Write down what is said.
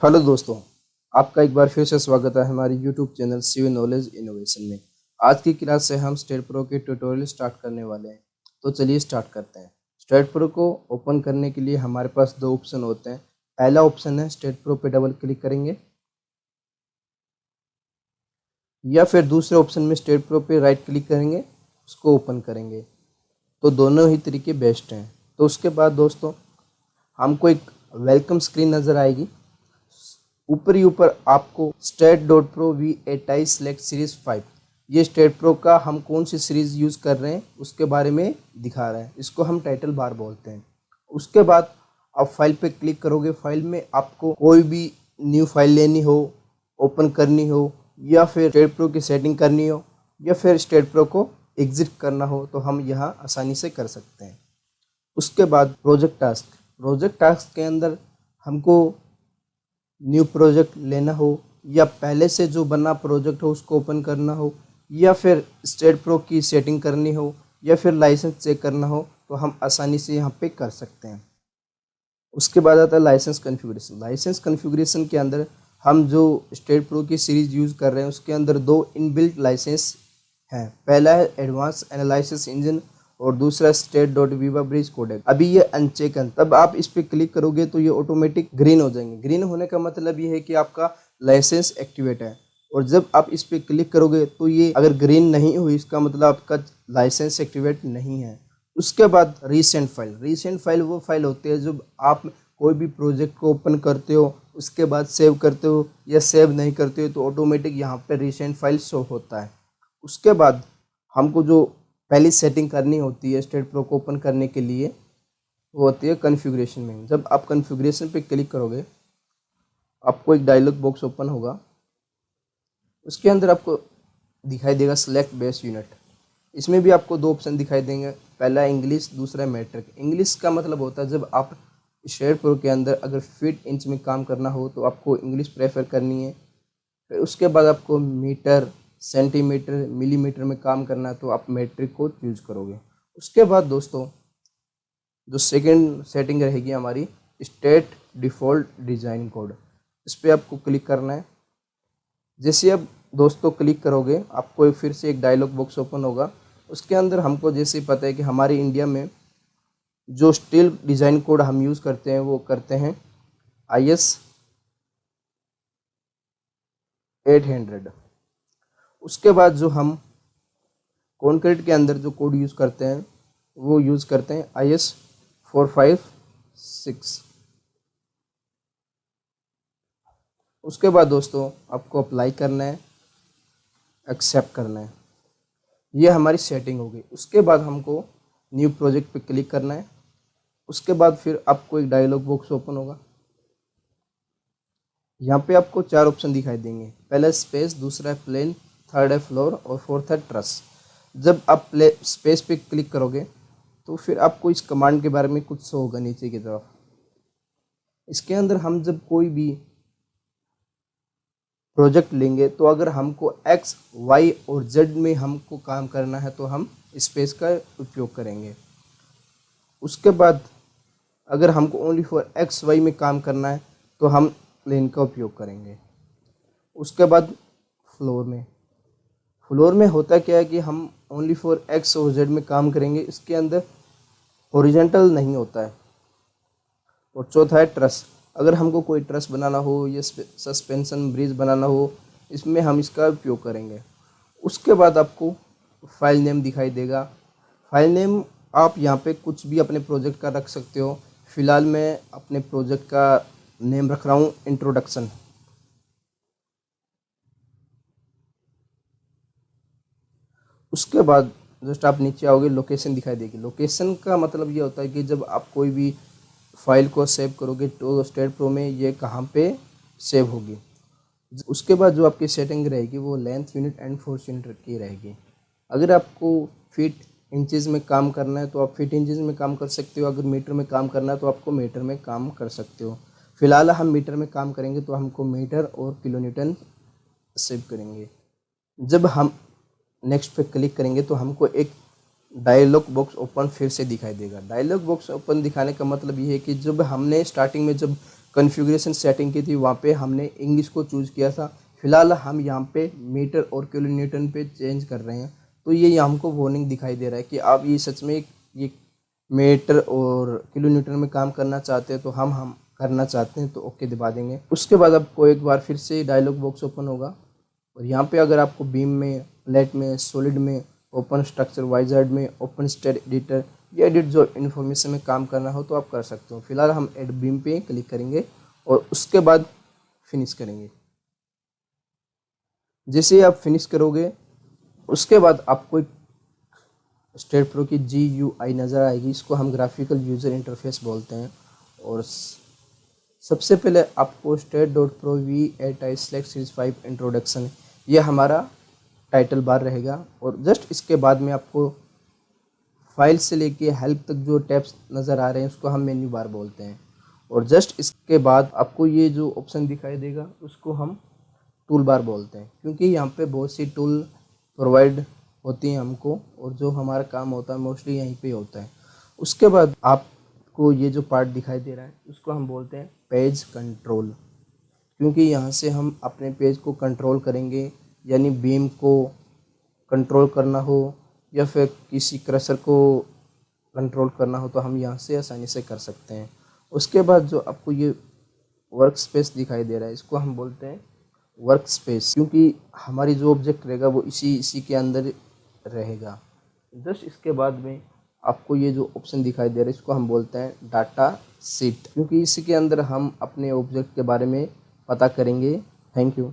Hello दोस्तों, आपका एक बार फिर से स्वागत है हमारे YouTube channel civil knowledge innovation में। आज की क्लास से हम स्टेट प्रो के ट्यूटोरियल स्टार्ट करने वाले हैं। तो चलिए स्टार्ट करते हैं। स्टेट प्रो को ओपन करने के लिए हमारे पास दो ऑप्शन होते हैं। पहला ऑप्शन है स्टेट प्रो पे डबल क्लिक करेंगे, या फिर दूसरे ऑप्शन में स्टेट प्रो पे राइट क्लिक करेंगे, उसको ओपन करेंगे। तो दोनों ही तरीके बेस्ट हैं। तो उसके बाद दोस्तों हमको एक वेलकम स्क्रीन नज़र आएगी। ऊपर ही ऊपर आपको state dot pro V8i select series 5, ये स्टेट प्रो का हम कौन सी सीरीज यूज़ कर रहे हैं उसके बारे में दिखा रहा है। इसको हम टाइटल बार बोलते हैं। उसके बाद आप फाइल पे क्लिक करोगे। फाइल में आपको कोई भी न्यू फाइल लेनी हो, ओपन करनी हो, या फिर स्टेट प्रो की सेटिंग करनी हो, या फिर स्टेट प्रो को एग्जिट करना हो, तो हम यहाँ आसानी से कर सकते हैं। उसके बाद प्रोजेक्ट टास्क के अंदर हमको न्यू प्रोजेक्ट लेना हो, या पहले से जो बना प्रोजेक्ट हो उसको ओपन करना हो, या फिर स्टेट प्रो की सेटिंग करनी हो, या फिर लाइसेंस चेक करना हो, तो हम आसानी से यहाँ पे कर सकते हैं। उसके बाद आता है लाइसेंस कॉन्फ़िगरेशन। लाइसेंस कॉन्फ़िगरेशन के अंदर हम जो स्टेट प्रो की सीरीज़ यूज़ कर रहे हैं उसके अंदर दो इनबिल्ट लाइसेंस हैं। पहला है एडवांस एनालिसिस इंजन और दूसरा स्टेट डॉट वीवा ब्रिज कोडेक। अभी ये अनचेक है, तब आप इस पर क्लिक करोगे तो ये ऑटोमेटिक ग्रीन हो जाएंगे। ग्रीन होने का मतलब ये है कि आपका लाइसेंस एक्टिवेट है, और जब आप इस पर क्लिक करोगे तो ये अगर ग्रीन नहीं हुई इसका मतलब आपका लाइसेंस एक्टिवेट नहीं है। उसके बाद रीसेंट फाइल वो फाइल होती है जब आप कोई भी प्रोजेक्ट को ओपन करते हो, उसके बाद सेव करते हो या सेव नहीं करते हो, तो ऑटोमेटिक यहाँ पे रीसेंट फाइल शो होता है। उसके बाद हमको जो पहली सेटिंग करनी होती है स्टेट प्रो को ओपन करने के लिए, वो होती है कॉन्फ़िगरेशन में। जब आप कॉन्फ़िगरेशन पे क्लिक करोगे आपको एक डायलॉग बॉक्स ओपन होगा। उसके अंदर आपको दिखाई देगा सेलेक्ट बेस यूनिट। इसमें भी आपको दो ऑप्शन दिखाई देंगे, पहला इंग्लिश, दूसरा मैट्रिक। इंग्लिश का मतलब होता है जब आप स्टेट प्रो के अंदर अगर फीट इंच में काम करना हो तो आपको इंग्लिश प्रेफर करनी है। फिर उसके बाद आपको मीटर, सेंटीमीटर, मिलीमीटर में काम करना है तो आप मैट्रिक को चूज करोगे। उसके बाद दोस्तों जो सेकंड सेटिंग रहेगी हमारी स्टेट डिफ़ॉल्ट डिज़ाइन कोड, इस पर आपको क्लिक करना है। जैसे अब दोस्तों क्लिक करोगे आपको फिर से एक डायलॉग बॉक्स ओपन होगा। उसके अंदर हमको जैसे पता है कि हमारे इंडिया में जो स्टील डिज़ाइन कोड हम यूज़ करते हैं वो करते हैं IS 800। उसके बाद जो हम कॉन्क्रीट के अंदर जो कोड यूज़ करते हैं वो यूज़ करते हैं IS 456। उसके बाद दोस्तों आपको अप्लाई करना है, एक्सेप्ट करना है। ये हमारी सेटिंग हो गई। उसके बाद हमको न्यू प्रोजेक्ट पे क्लिक करना है। उसके बाद फिर आपको एक डायलॉग बॉक्स ओपन होगा। यहाँ पे आपको चार ऑप्शन दिखाई देंगे, पहला स्पेस, दूसरा है प्लेन, थर्ड है फ्लोर और फोर्थ है ट्रस। जब आप स्पेस पे क्लिक करोगे तो फिर आपको इस कमांड के बारे में कुछ शो होगा नीचे की तरफ। इसके अंदर हम जब कोई भी प्रोजेक्ट लेंगे तो अगर हमको X, Y और Z में हमको काम करना है तो हम स्पेस का उपयोग करेंगे। उसके बाद अगर हमको ओनली फॉर X, Y में काम करना है तो हम प्लेन का उपयोग करेंगे। उसके बाद फ्लोर में होता क्या है कि हम ओनली फॉर X और Z में काम करेंगे, इसके अंदर हॉरिजॉन्टल नहीं होता है। और चौथा है ट्रस। अगर हमको कोई ट्रस बनाना हो या सस्पेंशन ब्रिज बनाना हो, इसमें हम इसका उपयोग करेंगे। उसके बाद आपको फाइल नेम दिखाई देगा। फाइल नेम आप यहाँ पे कुछ भी अपने प्रोजेक्ट का रख सकते हो। फ़िलहाल मैं अपने प्रोजेक्ट का नेम रख रहा हूँ इंट्रोडक्शन। उसके बाद जस्ट आप नीचे आओगे, लोकेशन दिखाई देगी। लोकेशन का मतलब ये होता है कि जब आप कोई भी फाइल को सेव करोगे तो स्टेट प्रो में ये कहाँ पे सेव होगी। उसके बाद जो आपकी सेटिंग रहेगी वो length unit and force unit की रहेगी। अगर आपको फीट इंचज़ में काम करना है तो आप फीट इंचज़ में काम कर सकते हो। अगर मीटर में काम करना है तो आपको मीटर में काम कर सकते हो। फिलहाल हम मीटर में काम करेंगे तो हमको मीटर और किलोन्यूटन सेव करेंगे। जब हम नेक्स्ट पे क्लिक करेंगे तो हमको एक डायलॉग बॉक्स ओपन फिर से दिखाई देगा। डायलॉग बॉक्स ओपन दिखाने का मतलब ये है कि जब हमने स्टार्टिंग में जब कॉन्फ़िगरेशन सेटिंग की थी वहाँ पे हमने इंग्लिश को चूज़ किया था। फिलहाल हम यहाँ पे मीटर और किलो न्यूटन पे चेंज कर रहे हैं, तो ये हमको वार्निंग दिखाई दे रहा है कि आप ये सच में ये मीटर और किलो न्यूटन में काम करना चाहते हैं, तो हम करना चाहते हैं तो ओके दबा देंगे। उसके बाद आपको एक बार फिर से डायलॉग बॉक्स ओपन होगा और यहाँ पे अगर आपको बीम में, प्लेट में, सॉलिड में, ओपन स्ट्रक्चर, वाइजर्ड में, ओपन स्टेट एडिटर, ये एडिट जो इन्फॉर्मेशन में काम करना हो तो आप कर सकते हो। फिलहाल हम एड बीम पे क्लिक करेंगे और उसके बाद फिनिश करेंगे। जैसे ही आप फिनिश करोगे उसके बाद आपको एक स्टेट प्रो की GUI नज़र आएगी। इसको हम ग्राफिकल यूज़र इंटरफेस बोलते हैं। और सबसे पहले आपको state.pro v8i select series 5 introduction, ये हमारा टाइटल बार रहेगा। और जस्ट इसके बाद में आपको फाइल से लेके हेल्प तक जो टैब्स नज़र आ रहे हैं उसको हम मेन्यू बार बोलते हैं। और जस्ट इसके बाद आपको ये जो ऑप्शन दिखाई देगा उसको हम टूल बार बोलते हैं, क्योंकि यहाँ पे बहुत सी टूल प्रोवाइड होती हैं हमको और जो हमारा काम होता है मोस्टली यहीं पे होता है। उसके बाद आपको ये जो पार्ट दिखाई दे रहा है उसको हम बोलते हैं पेज कंट्रोल, क्योंकि यहाँ से हम अपने पेज को कंट्रोल करेंगे, यानी बीम को कंट्रोल करना हो या फिर किसी क्रशर को कंट्रोल करना हो तो हम यहाँ से आसानी से कर सकते हैं। उसके बाद जो आपको ये वर्क स्पेस दिखाई दे रहा है इसको हम बोलते हैं वर्क स्पेस, क्योंकि हमारी जो ऑब्जेक्ट रहेगा वो इसी के अंदर रहेगा। जस्ट इसके बाद में आपको ये जो ऑप्शन दिखाई दे रहा है इसको हम बोलते हैं डाटा शीट, क्योंकि इसी के अंदर हम अपने ऑब्जेक्ट के बारे में पता करेंगे। Thank you.